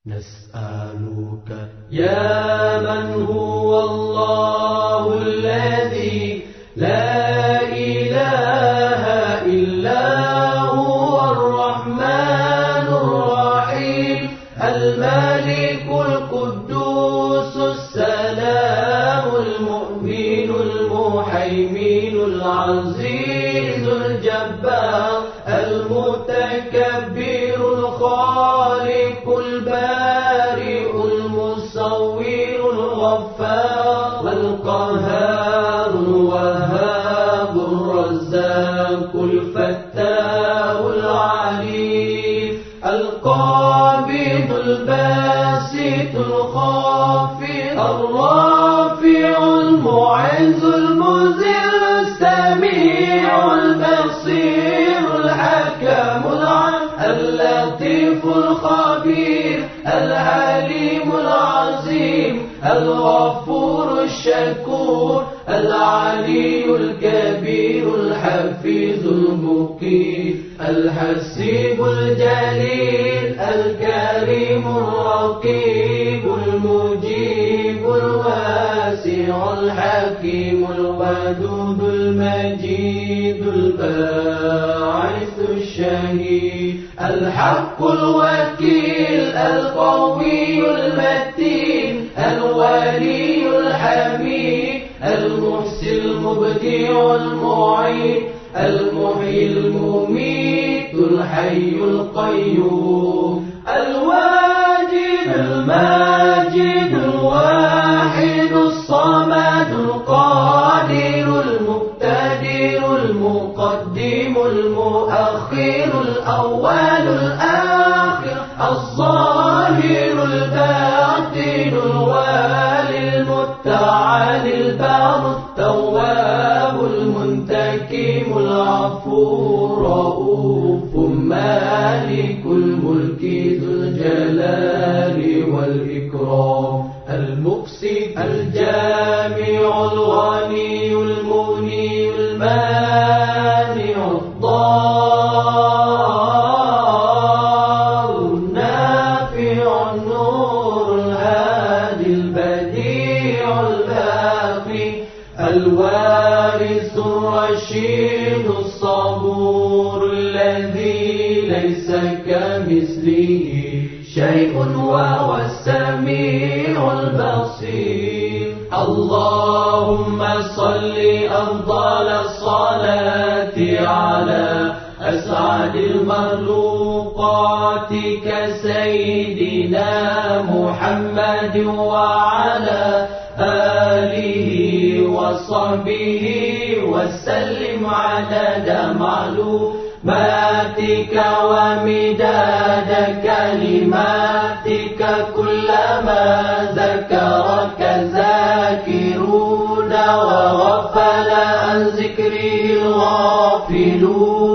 نسألك يا من هو الله الذي لا إله إلا هو الرحمن الرحيم الملك القدوس السلام المؤمن المهيمن العزيز الجبار المتكبر الخالق البارئ المصور الغفار القهار الوهاب الرزاق الفتاح العليم القابض الباسط الخافض الرافع المعز المذل السميع البصير الحكم اللطيف الخبير العليم العظيم الغفور الشكور العلي الكبير الحفيظ المقيت الحسيب الجليل الكريم الرقيب المجيب الواسع الحكيم الودود المجيد الباعث الشهيد الحق الوكيل القوي المتين الولي الحميد المحسن المبدع المعين المحيي المميت الحي القيوم الواجد الماجد الواحد الصمد القادر المقتدر المقدم المؤخر الأول الآخر الظاهر الباطن الوالي المتعالي البار التواب المنتكم العفو الرؤوف مالك الملك ذو الجلال والإكرام المقسط الجامع الغني المغني المانع الضار النافع النور الهادي البديع الباقي الوارث الرشيد الصبور الذي ليس كمثله شيء وهو السميع البصير اللهم صل أفضل الصلاة على أسعد المخلوقات كسيدنا محمد وعلى آله وصحبه وسلم عدد معلوماتك ومداد كلماتك كلما ذكرك ذاكرون وغفل عن ذكره الغافلون